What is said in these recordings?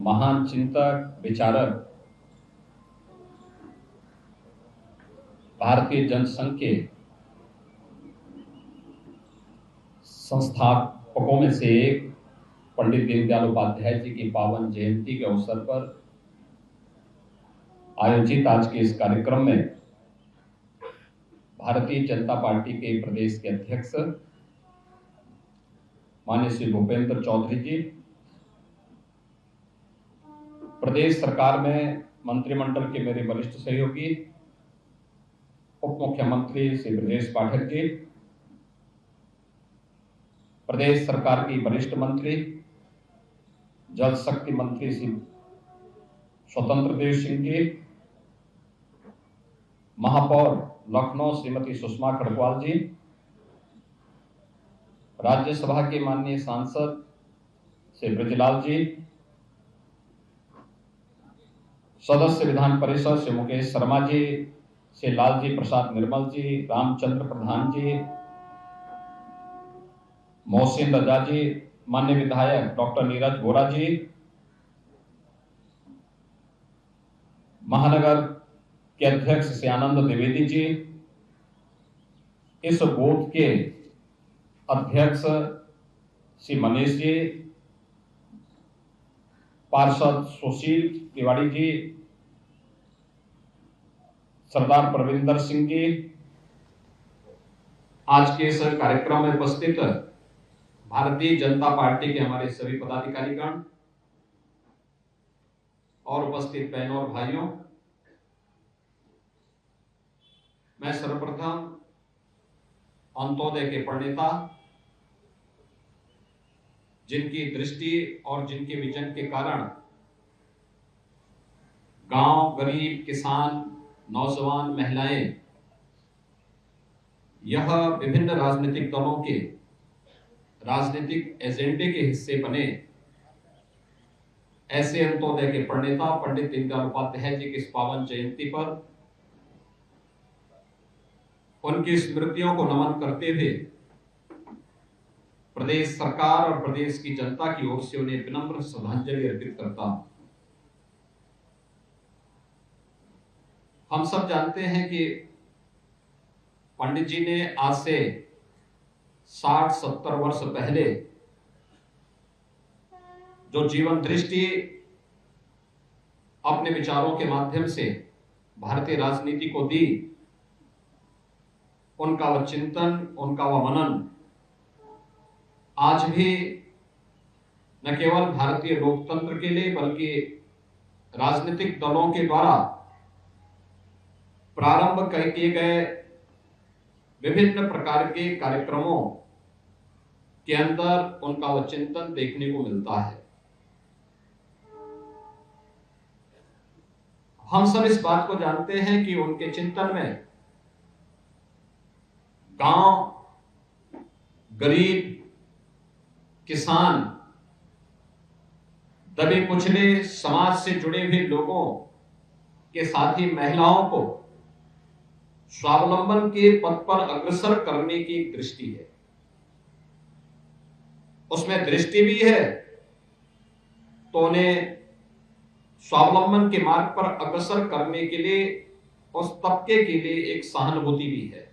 महान चिंतक, विचारक, भारतीय जनसंघ के संस्थापकों में से एक पंडित दीनदयाल उपाध्याय जी की पावन जयंती के अवसर पर आयोजित आज के इस कार्यक्रम में भारतीय जनता पार्टी के प्रदेश के अध्यक्ष माननीय श्री भूपेंद्र चौधरी जी, प्रदेश सरकार में मंत्रिमंडल के मेरे वरिष्ठ सहयोगी उप मुख्यमंत्री श्री ब्रजेश पाठक जी, प्रदेश सरकार की वरिष्ठ मंत्री जल शक्ति मंत्री श्री स्वतंत्र देव सिंह जी, महापौर लखनऊ श्रीमती सुषमा खड़गवाल जी, राज्यसभा के माननीय सांसद श्री ब्रजलाल जी, सदस्य विधान परिषद श्री मुकेश शर्मा जी, श्री लालजी प्रसाद निर्मल जी, रामचंद्र प्रधान जी, मोहसिन रजा जी, माननीय विधायक डॉक्टर नीरज वोरा जी, महानगर के अध्यक्ष श्री आनंद द्विवेदी जी, इस बूथ के अध्यक्ष श्री मनीष जी, पार्षद सुशील तिवारी जी, सरदार प्रविंदर सिंह जी, आज के इस कार्यक्रम में उपस्थित भारतीय जनता पार्टी के हमारे सभी पदाधिकारीगण और उपस्थित बहनों और भाइयों, मैं सर्वप्रथम अंत्योदय के प्रणेता, जिनकी दृष्टि और जिनके विजन के कारण गांव, गरीब, किसान, नौजवान, महिलाएं, यह विभिन्न राजनीतिक दलों के राजनीतिक एजेंडे के हिस्से बने, ऐसे अंत्योदय के प्रणेता पंडित दीनदयाल उपाध्याय जी की इस पावन जयंती पर उनकी स्मृतियों को नमन करते हुए प्रदेश सरकार और प्रदेश की जनता की ओर से उन्हें विनम्र श्रद्धांजलि अर्पित करता हूं। हम सब जानते हैं कि पंडित जी ने आज से 60-70 वर्ष पहले जो जीवन दृष्टि अपने विचारों के माध्यम से भारतीय राजनीति को दी, उनका वह चिंतन, उनका वह मनन आज भी न केवल भारतीय लोकतंत्र के लिए बल्कि राजनीतिक दलों के द्वारा प्रारंभ किए गए विभिन्न प्रकार के कार्यक्रमों के अंदर उनका वह चिंतन देखने को मिलता है। हम सब इस बात को जानते हैं कि उनके चिंतन में गांव, गरीब, किसान, दबे कुचले समाज से जुड़े हुए लोगों के साथ ही महिलाओं को स्वावलंबन के पथ पर अग्रसर करने की एक दृष्टि है। उसमें दृष्टि भी है तो उन्हें स्वावलंबन के मार्ग पर अग्रसर करने के लिए उस तबके के लिए एक सहानुभूति भी है।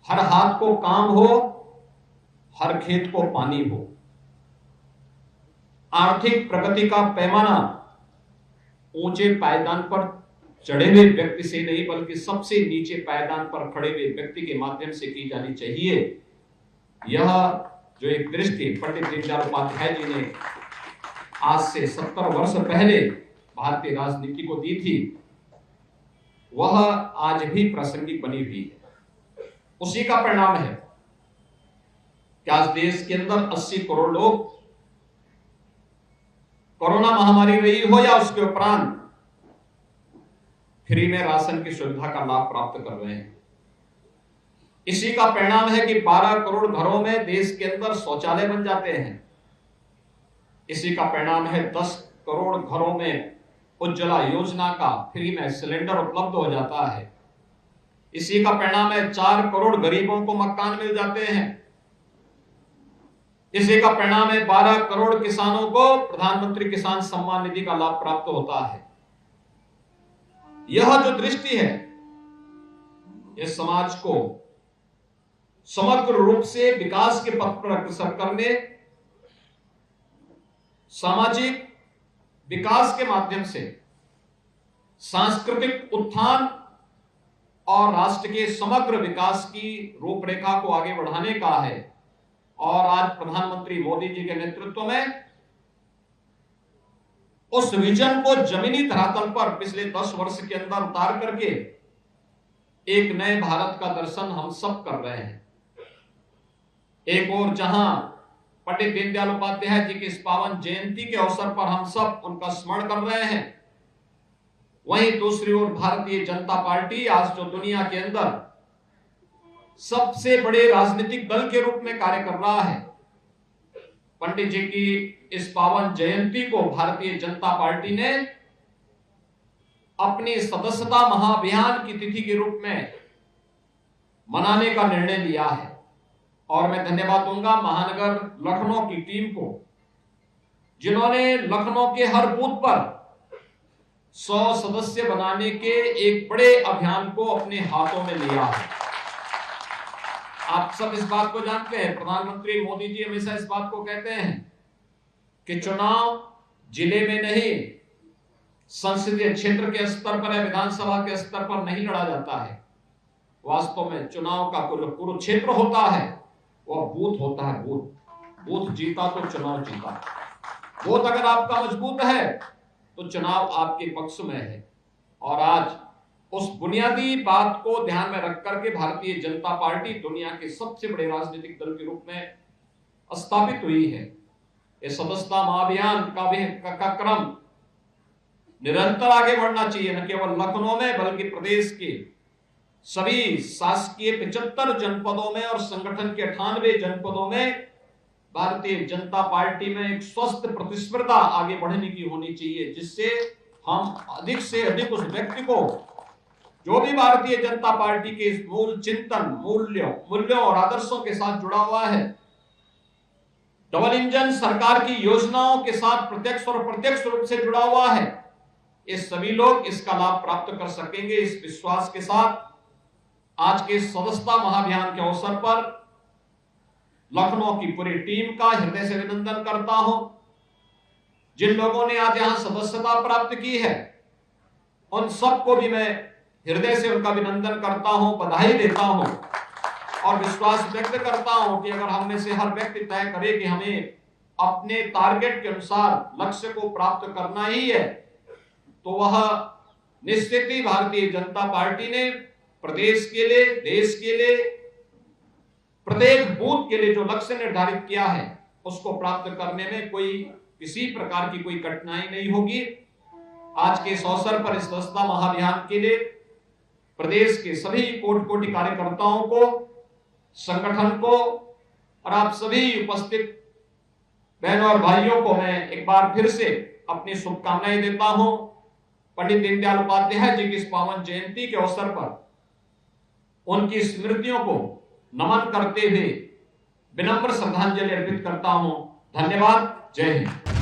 हर हाथ को काम हो, हर खेत को पानी हो। आर्थिक प्रगति का पैमाना ऊंचे पायदान पर चढ़े हुए व्यक्ति से नहीं बल्कि सबसे नीचे पायदान पर खड़े हुए व्यक्ति के माध्यम से की जानी चाहिए। यह जो एक दृष्टि पंडित दीनदयाल उपाध्याय जी ने आज से 70 वर्ष पहले भारतीय राजनीति को दी थी, वह आज भी प्रासंगिक बनी हुई है। उसी का परिणाम है कि आज देश के अंदर 80 करोड़ लोग कोरोना महामारी रही हो या उसके उपरांत फ्री में राशन की सुविधा का लाभ प्राप्त कर रहे हैं। इसी का परिणाम है कि 12 करोड़ घरों में देश के अंदर शौचालय बन जाते हैं। इसी का परिणाम है 10 करोड़ घरों में उज्ज्वला योजना का फ्री में सिलेंडर उपलब्ध हो जाता है। इसी का परिणाम है 4 करोड़ गरीबों को मकान मिल जाते हैं। इसी का परिणाम है 12 करोड़ किसानों को प्रधानमंत्री किसान सम्मान निधि का लाभ प्राप्त होता है। यह जो दृष्टि है, इस समाज को समग्र रूप से विकास के पथ पर अग्रसर करने, सामाजिक विकास के माध्यम से सांस्कृतिक उत्थान और राष्ट्र के समग्र विकास की रूपरेखा को आगे बढ़ाने का है। और आज प्रधानमंत्री मोदी जी के नेतृत्व में उस विजन को जमीनी धरातल पर पिछले 10 वर्ष के अंदर उतार करके एक नए भारत का दर्शन हम सब कर रहे हैं। एक और जहां पंडित दीनदयाल उपाध्याय जी की इस पावन जयंती के अवसर पर हम सब उनका स्मरण कर रहे हैं, वहीं दूसरी ओर भारतीय जनता पार्टी आज जो दुनिया के अंदर सबसे बड़े राजनीतिक दल के रूप में कार्य कर रहा है, पंडित जी की इस पावन जयंती को भारतीय जनता पार्टी ने अपनी सदस्यता महाअभियान की तिथि के रूप में मनाने का निर्णय लिया है। और मैं धन्यवाद दूंगा महानगर लखनऊ की टीम को, जिन्होंने लखनऊ के हर बूथ पर 100 सदस्य बनाने के एक बड़े अभियान को अपने हाथों में लिया है। आप सब इस बात को जानते हैं, प्रधानमंत्री मोदी जी हमेशा इस बात को कहते हैं कि चुनाव जिले में नहीं, संसदीय क्षेत्र के स्तर पर या विधानसभा के स्तर पर नहीं लड़ा जाता है। वास्तव में चुनाव का कुरुक्षेत्र होता है, वह बूथ होता है। बूथ जीता तो चुनाव जीता। बूथ अगर आपका मजबूत है तो चुनाव आपके पक्ष में है। और आज उस बुनियादी बात को ध्यान में रख करके भारतीय जनता पार्टी दुनिया के सबसे बड़े राजनीतिक दल के रूप में स्थापित हुई है। इस सदस्यता महाअभियान का क्रम निरंतर आगे बढ़ना चाहिए, न केवल लखनऊ में बल्कि प्रदेश के सभी शासकीय 75 जनपदों में और संगठन के 98 जनपदों में भारतीय जनता पार्टी में एक स्वस्थ प्रतिस्पर्धा आगे बढ़ने की होनी चाहिए, जिससे हम अधिक से अधिक उस व्यक्ति को जो भी भारतीय जनता पार्टी के इस मूल चिंतन, मूल्यों और आदर्शों के साथ जुड़ा हुआ है, डबल इंजन सरकार की योजनाओं के साथ प्रत्यक्ष और अप्रत्यक्ष रूप से जुड़ा हुआ है, ये सभी लोग इसका लाभ प्राप्त कर सकेंगे। इस विश्वास के साथ आज के सदस्यता महाअभियान के अवसर पर लखनऊ की पूरी टीम का हृदय से अभिनंदन करता हूं। जिन लोगों ने आज यहां सदस्यता प्राप्त की है, उन सबको भी मैं हृदय से उनका अभिनंदन करता हूं, बधाई देता हूं और विश्वास व्यक्त करता हूं कि अगर हम में से हर व्यक्ति तय करे कि हमें अपने टारगेट के अनुसार लक्ष्य को प्राप्त करना ही है, तो वह निश्चित ही भारतीय जनता पार्टी ने प्रदेश के लिए, देश के लिए, प्रत्येक बूथ के लिए जो लक्ष्य निर्धारित किया है उसको प्राप्त करने में किसी प्रकार की कोई कठिनाई नहीं होगी। आज के इस अवसर पर इस सदस्यता महाअभियान के लिए प्रदेश के सभी कोटि कार्यकर्ताओं को, संगठन को और आप सभी उपस्थित बहनों और भाइयों को मैं एक बार फिर से अपनी शुभकामनाएं देता हूं। पंडित दीनदयाल उपाध्याय जी की इस पावन जयंती के अवसर पर उनकी स्मृतियों को नमन करते हुए विनम्र श्रद्धांजलि अर्पित करता हूं। धन्यवाद। जय हिंद।